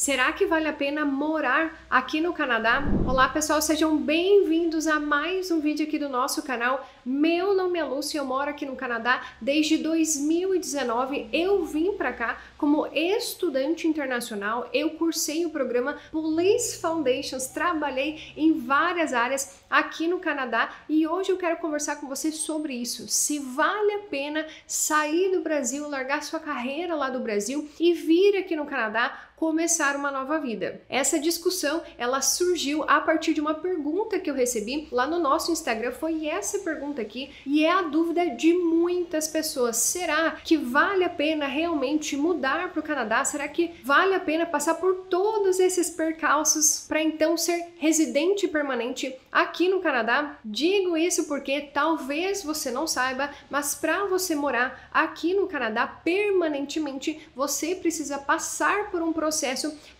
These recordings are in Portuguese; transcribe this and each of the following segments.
Será que vale a pena morar aqui no Canadá? Olá pessoal, sejam bem-vindos a mais um vídeo aqui do nosso canal. Meu nome é Lúcia, eu moro aqui no Canadá desde 2019. Eu vim para cá como estudante internacional, eu cursei o programa Police Foundations, trabalhei em várias áreas aqui no Canadá e hoje eu quero conversar com você sobre isso. Se vale a pena sair do Brasil, largar sua carreira lá do Brasil e vir aqui no Canadá começar uma nova vida. Essa discussão, ela surgiu a partir de uma pergunta que eu recebi lá no nosso Instagram, foi essa pergunta aqui, e é a dúvida de muitas pessoas. Será que vale a pena realmente mudar para o Canadá? Será que vale a pena passar por todos esses percalços para então ser residente permanente aqui no Canadá? Digo isso porque talvez você não saiba, mas para você morar aqui no Canadá permanentemente, você precisa passar por um processo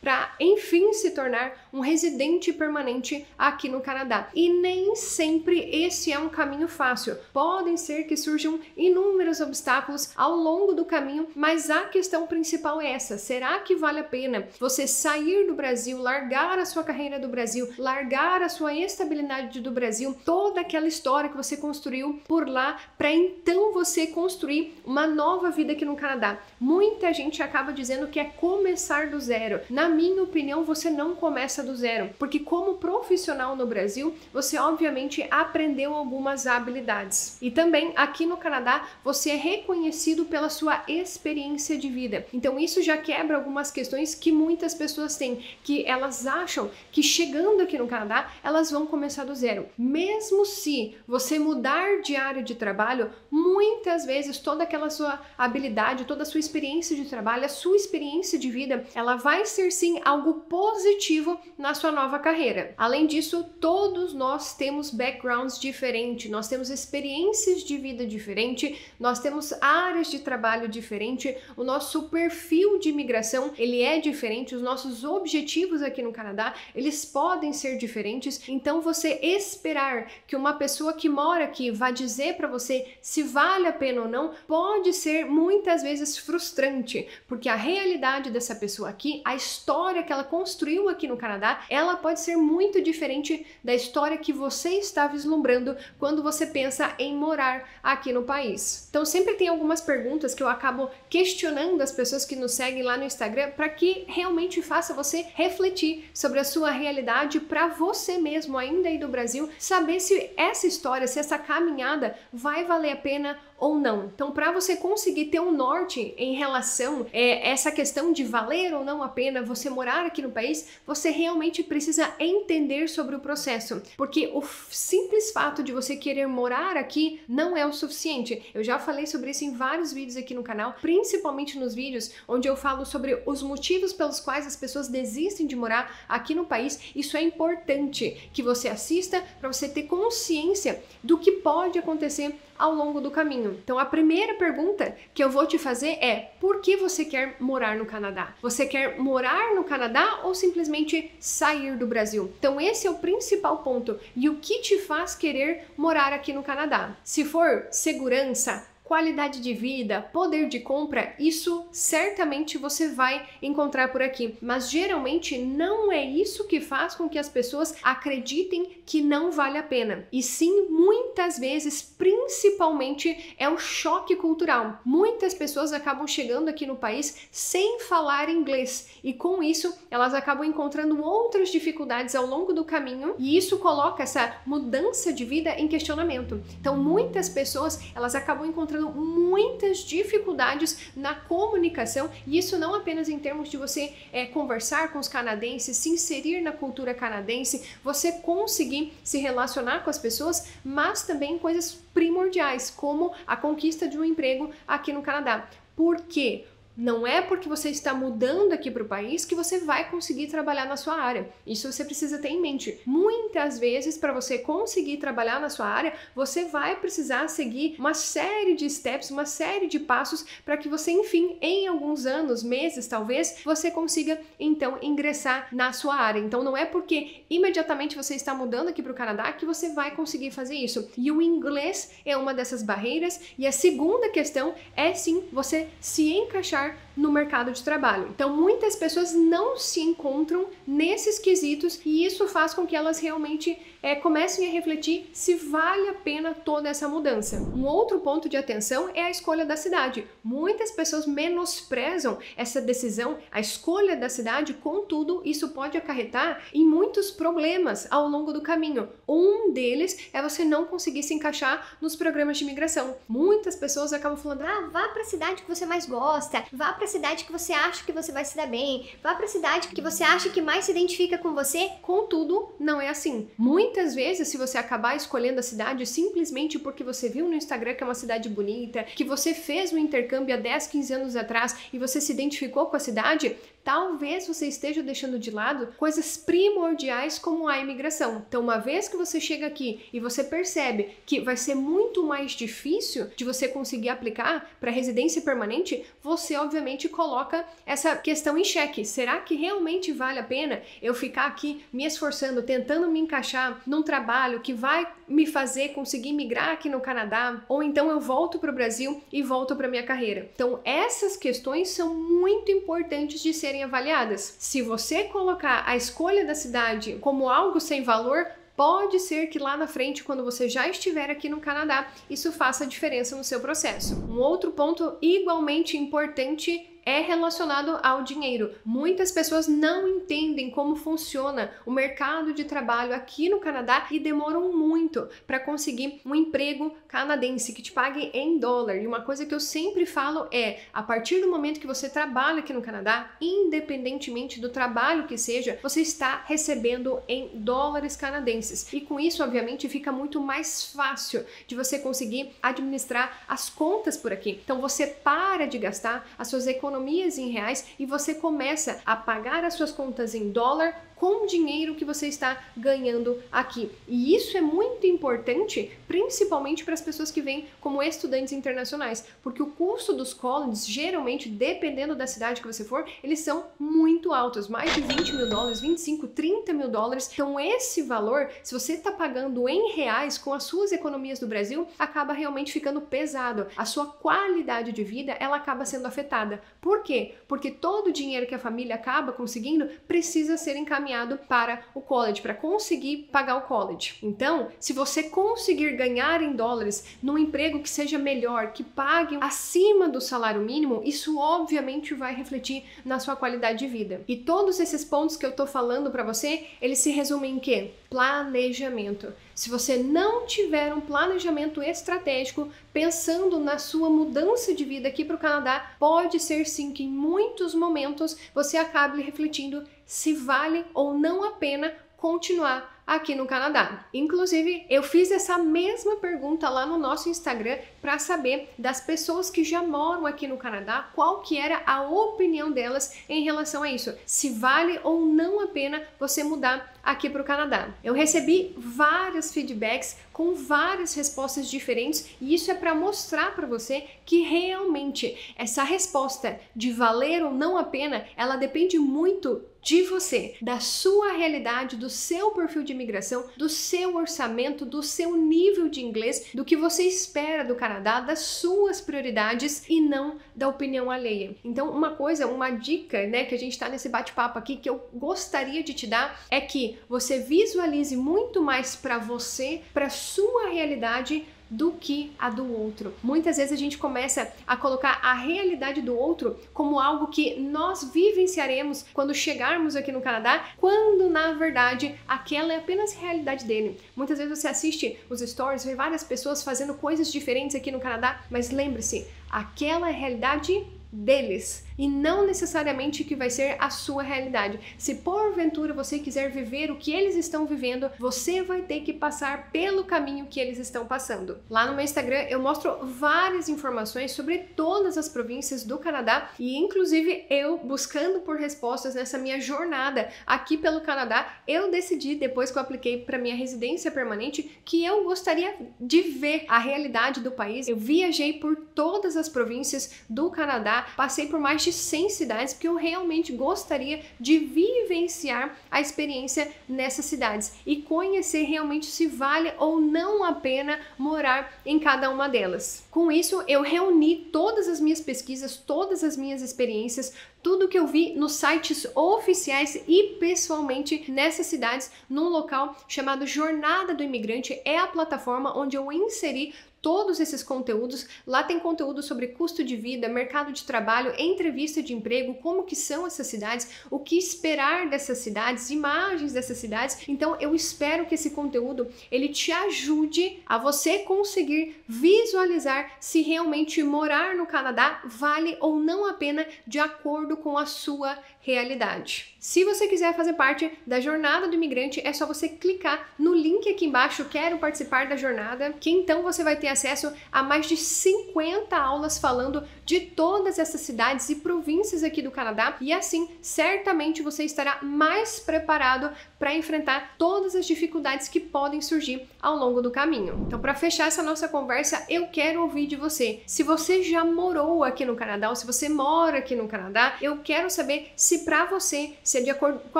para, enfim, se tornar um residente permanente aqui no Canadá. E nem sempre esse é um caminho fácil. Podem ser que surjam inúmeros obstáculos ao longo do caminho, mas a questão principal é essa. Será que vale a pena você sair do Brasil, largar a sua carreira do Brasil, largar a sua estabilidade do Brasil, toda aquela história que você construiu por lá, para então você construir uma nova vida aqui no Canadá? Muita gente acaba dizendo que é começar do zero. Na minha opinião, você não começa do zero, porque como profissional no Brasil, você obviamente aprendeu algumas habilidades. E também aqui no Canadá, você é reconhecido pela sua experiência de vida. Então isso já quebra algumas questões que muitas pessoas têm, que elas acham que chegando aqui no Canadá, elas vão começar do zero. Mesmo se você mudar de área de trabalho, muitas vezes toda aquela sua habilidade, toda a sua experiência de trabalho, a sua experiência de vida, ela vai ser sim algo positivo na sua nova carreira. Além disso, todos nós temos backgrounds diferentes, nós temos experiências de vida diferentes, nós temos áreas de trabalho diferentes, o nosso perfil de imigração, ele é diferente, os nossos objetivos aqui no Canadá, eles podem ser diferentes. Então você esperar que uma pessoa que mora aqui vá dizer para você se vale a pena ou não, pode ser muitas vezes frustrante, porque a realidade dessa pessoa aqui, a história que ela construiu aqui no Canadá, ela pode ser muito diferente da história que você está vislumbrando quando você pensa em morar aqui no país. Então sempre tem algumas perguntas que eu acabo questionando as pessoas que nos seguem lá no Instagram para que realmente faça você refletir sobre a sua realidade para você mesmo ainda aí do Brasil, saber se essa história, se essa caminhada vai valer a pena ou não. Então, para você conseguir ter um norte em relação a essa questão de valer ou não a pena você morar aqui no país, você realmente precisa entender sobre o processo, porque o simples fato de você querer morar aqui não é o suficiente. Eu já falei sobre isso em vários vídeos aqui no canal, principalmente nos vídeos onde eu falo sobre os motivos pelos quais as pessoas desistem de morar aqui no país. Isso é importante que você assista para você ter consciência do que pode acontecer ao longo do caminho. Então a primeira pergunta que eu vou te fazer é: por que você quer morar no Canadá? Você quer morar no Canadá ou simplesmente sair do Brasil? Então esse é o principal ponto. E o que te faz querer morar aqui no Canadá? Se for segurança, qualidade de vida, poder de compra, isso certamente você vai encontrar por aqui. Mas geralmente não é isso que faz com que as pessoas acreditem que não vale a pena. E sim, muitas vezes, principalmente, é o choque cultural. Muitas pessoas acabam chegando aqui no país sem falar inglês. E com isso, elas acabam encontrando outras dificuldades ao longo do caminho. E isso coloca essa mudança de vida em questionamento. Então, muitas pessoas, elas acabam encontrando muitas dificuldades na comunicação, e isso não apenas em termos de você conversar com os canadenses, se inserir na cultura canadense, você conseguir se relacionar com as pessoas, mas também coisas primordiais, como a conquista de um emprego aqui no Canadá. Por quê? Não é porque você está mudando aqui para o país que você vai conseguir trabalhar na sua área. Isso você precisa ter em mente. Muitas vezes, para você conseguir trabalhar na sua área, você vai precisar seguir uma série de steps, uma série de passos para que você, enfim, em alguns anos, meses talvez, você consiga então ingressar na sua área. Então não é porque imediatamente você está mudando aqui para o Canadá que você vai conseguir fazer isso. E o inglês é uma dessas barreiras. E a segunda questão é sim você se encaixar lugar no mercado de trabalho. Então, muitas pessoas não se encontram nesses quesitos e isso faz com que elas realmente comecem a refletir se vale a pena toda essa mudança. Um outro ponto de atenção é a escolha da cidade. Muitas pessoas menosprezam essa decisão, a escolha da cidade, contudo, isso pode acarretar em muitos problemas ao longo do caminho. Um deles é você não conseguir se encaixar nos programas de imigração. Muitas pessoas acabam falando, vá para a cidade que você mais gosta, vá para a cidade que você acha que você vai se dar bem, vá para a cidade que você acha que mais se identifica com você. Contudo, não é assim. Muitas vezes, se você acabar escolhendo a cidade simplesmente porque você viu no Instagram que é uma cidade bonita, que você fez um intercâmbio há 10, 15 anos atrás e você se identificou com a cidade, talvez você esteja deixando de lado coisas primordiais como a imigração. Então, uma vez que você chega aqui e você percebe que vai ser muito mais difícil de você conseguir aplicar para residência permanente, você obviamente coloca essa questão em xeque. Será que realmente vale a pena eu ficar aqui me esforçando, tentando me encaixar num trabalho que vai me fazer conseguir migrar aqui no Canadá? Ou então eu volto para o Brasil e volto para minha carreira? Então, essas questões são muito importantes de serem avaliadas. Se você colocar a escolha da cidade como algo sem valor, pode ser que lá na frente, quando você já estiver aqui no Canadá, isso faça diferença no seu processo. Um outro ponto igualmente importante é relacionado ao dinheiro. Muitas pessoas não entendem como funciona o mercado de trabalho aqui no Canadá e demoram muito para conseguir um emprego canadense que te pague em dólar. E uma coisa que eu sempre falo é, a partir do momento que você trabalha aqui no Canadá, independentemente do trabalho que seja, você está recebendo em dólares canadenses. E com isso, obviamente, fica muito mais fácil de você conseguir administrar as contas por aqui. Então você para de gastar as suas economias em reais e você começa a pagar as suas contas em dólar com o dinheiro que você está ganhando aqui. E isso é muito importante, principalmente para as pessoas que vêm como estudantes internacionais, porque o custo dos colleges, geralmente, dependendo da cidade que você for, eles são muito altos, mais de 20 mil dólares, 25, 30 mil dólares. Então esse valor, se você está pagando em reais com as suas economias do Brasil, acaba realmente ficando pesado. A sua qualidade de vida, ela acaba sendo afetada. Por quê? Porque todo o dinheiro que a família acaba conseguindo precisa ser encaminhado para o college, para conseguir pagar o college. Então, se você conseguir ganhar em dólares num emprego que seja melhor, que pague acima do salário mínimo, isso obviamente vai refletir na sua qualidade de vida. E todos esses pontos que eu tô falando para você, eles se resumem em quê? Planejamento. Se você não tiver um planejamento estratégico, pensando na sua mudança de vida aqui para o Canadá, pode ser sim que em muitos momentos você acabe refletindo se vale ou não a pena continuar aqui no Canadá. Inclusive, eu fiz essa mesma pergunta lá no nosso Instagram para saber das pessoas que já moram aqui no Canadá, qual que era a opinião delas em relação a isso. Se vale ou não a pena você mudar aqui para o Canadá. Eu recebi vários feedbacks com várias respostas diferentes e isso é para mostrar para você que realmente essa resposta de valer ou não a pena, ela depende muito de você, da sua realidade, do seu perfil de imigração, do seu orçamento, do seu nível de inglês, do que você espera do Canadá, das suas prioridades e não da opinião alheia. Então, uma dica, né, que a gente tá nesse bate-papo aqui que eu gostaria de te dar é que você visualize muito mais para você, para sua realidade, do que a do outro. Muitas vezes a gente começa a colocar a realidade do outro como algo que nós vivenciaremos quando chegarmos aqui no Canadá, quando na verdade aquela é apenas a realidade dele. Muitas vezes você assiste os stories, vê várias pessoas fazendo coisas diferentes aqui no Canadá, mas lembre-se, aquela é a realidade deles e não necessariamente que vai ser a sua realidade. Se porventura você quiser viver o que eles estão vivendo, você vai ter que passar pelo caminho que eles estão passando. Lá no meu Instagram eu mostro várias informações sobre todas as províncias do Canadá e inclusive eu buscando por respostas nessa minha jornada aqui pelo Canadá, eu decidi depois que eu apliquei para minha residência permanente que eu gostaria de ver a realidade do país. Eu viajei por todas as províncias do Canadá, passei por mais mais de 100 cidades, porque eu realmente gostaria de vivenciar a experiência nessas cidades e conhecer realmente se vale ou não a pena morar em cada uma delas. Com isso, eu reuni todas as minhas pesquisas, todas as minhas experiências, tudo que eu vi nos sites oficiais e pessoalmente nessas cidades, num local chamado Jornada do Imigrante. É a plataforma onde eu inseri todos esses conteúdos. Lá tem conteúdo sobre custo de vida, mercado de trabalho, entrevista de emprego, como que são essas cidades, o que esperar dessas cidades, imagens dessas cidades. Então eu espero que esse conteúdo ele te ajude a você conseguir visualizar se realmente morar no Canadá vale ou não a pena de acordo com a sua realidade. Se você quiser fazer parte da Jornada do Imigrante, é só você clicar no link aqui embaixo, quero participar da jornada, que então você vai ter acesso a mais de 50 aulas falando de todas essas cidades e províncias aqui do Canadá, e assim certamente você estará mais preparado para enfrentar todas as dificuldades que podem surgir ao longo do caminho. Então, para fechar essa nossa conversa, eu quero ouvir de você. Se você já morou aqui no Canadá ou se você mora aqui no Canadá, eu quero saber se para você, se é de acordo com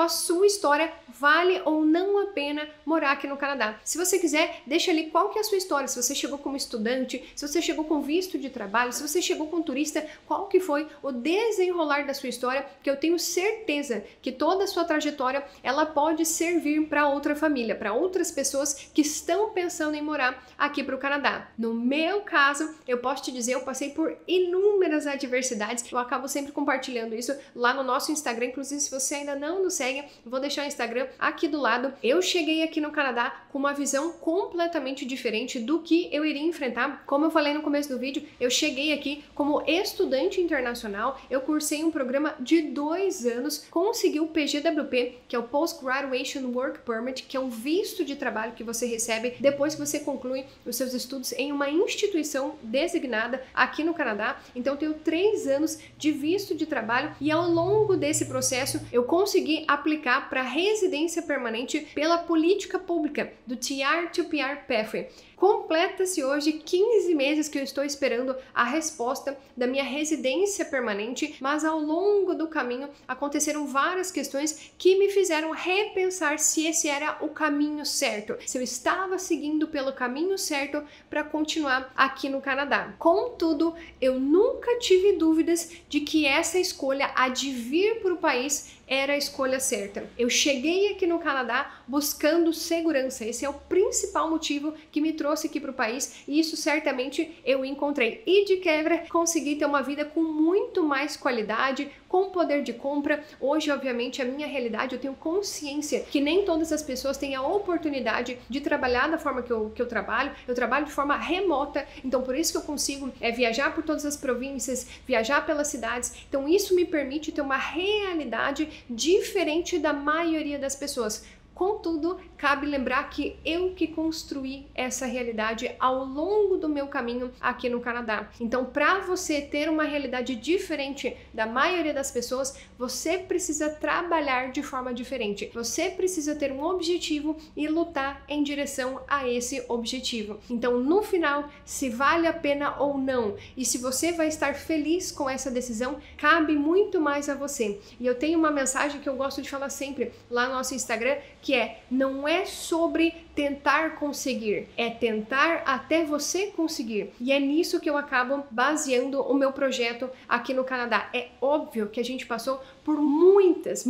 a sua história, vale ou não a pena morar aqui no Canadá. Se você quiser, deixa ali qual que é a sua história, se você chegou como estudante, se você chegou com visto de trabalho, se você chegou com turista, qual que foi o desenrolar da sua história, que eu tenho certeza que toda a sua trajetória, ela pode servir para outra família, para outras pessoas que estão pensando em morar aqui para o Canadá. No meu caso, eu posso te dizer, eu passei por inúmeras adversidades, eu acabo sempre compartilhando isso lá no nosso Instagram, inclusive se você ainda não nos segue, eu vou deixar o Instagram aqui do lado. Eu cheguei aqui no Canadá com uma visão completamente diferente do que eu iria enfrentar. Como eu falei no começo do vídeo, eu cheguei aqui como estudante internacional, eu cursei um programa de 2 anos, consegui o PGWP, que é o Post-Graduation Work Permit, que é um visto de trabalho que você recebe depois que você conclui os seus estudos em uma instituição designada aqui no Canadá. Então eu tenho 3 anos de visto de trabalho e ao longo desse processo eu consegui aplicar para residência permanente pela política pública do TR2PR Pathway. Completa-se hoje 15 meses que eu estou esperando a resposta da minha residência permanente, mas ao longo do caminho aconteceram várias questões que me fizeram repensar se esse era o caminho certo, se eu estava seguindo pelo caminho certo para continuar aqui no Canadá. Contudo, eu nunca tive dúvidas de que essa escolha, a de vir para o país, era a escolha certa. Eu cheguei aqui no Canadá buscando segurança. Esse é o principal motivo que me trouxe aqui para o país e isso certamente eu encontrei. E de quebra, consegui ter uma vida com muito mais qualidade, com poder de compra. Hoje, obviamente, a minha realidade, eu tenho consciência que nem todas as pessoas têm a oportunidade de trabalhar da forma que eu trabalho. Eu trabalho de forma remota, então por isso que eu consigo viajar por todas as províncias, viajar pelas cidades. Então isso me permite ter uma realidade diferente da maioria das pessoas. Contudo, cabe lembrar que eu que construí essa realidade ao longo do meu caminho aqui no Canadá. Então, para você ter uma realidade diferente da maioria das pessoas, você precisa trabalhar de forma diferente. Você precisa ter um objetivo e lutar em direção a esse objetivo. Então, no final, se vale a pena ou não e se você vai estar feliz com essa decisão, cabe muito mais a você. E eu tenho uma mensagem que eu gosto de falar sempre lá no nosso Instagram, que não é sobre tentar conseguir, é tentar até você conseguir. E é nisso que eu acabo baseando o meu projeto aqui no Canadá. É óbvio que a gente passou por muitas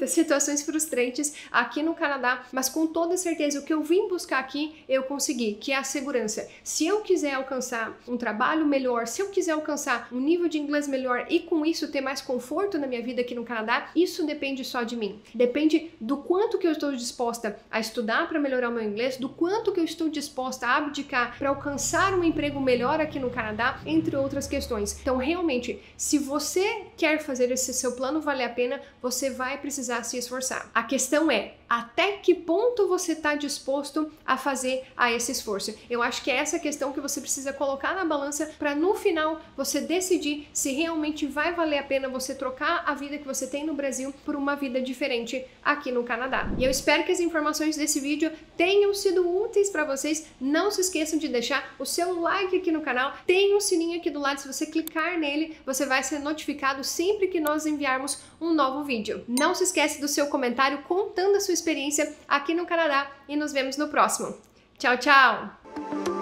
situações frustrantes aqui no Canadá, mas com toda certeza o que eu vim buscar aqui, eu consegui, que é a segurança. Se eu quiser alcançar um trabalho melhor, se eu quiser alcançar um nível de inglês melhor e com isso ter mais conforto na minha vida aqui no Canadá, isso depende só de mim. Depende do quanto que eu estou disposta a estudar para melhorar o meu inglês, do quanto que eu estou disposta a abdicar para alcançar um emprego melhor aqui no Canadá, entre outras questões. Então, realmente, se você quer fazer esse seu plano valer a pena, você vai precisar se esforçar. A questão é, até que ponto você está disposto a fazer a esse esforço. Eu acho que é essa questão que você precisa colocar na balança para no final você decidir se realmente vai valer a pena você trocar a vida que você tem no Brasil por uma vida diferente aqui no Canadá. E eu espero que as informações desse vídeo tenham sido úteis para vocês. Não se esqueçam de deixar o seu like aqui no canal. Tem um sininho aqui do lado, se você clicar nele, você vai ser notificado sempre que nós enviarmos um novo vídeo. Não se esquece do seu comentário contando a sua experiência aqui no Canadá e nos vemos no próximo. Tchau, tchau!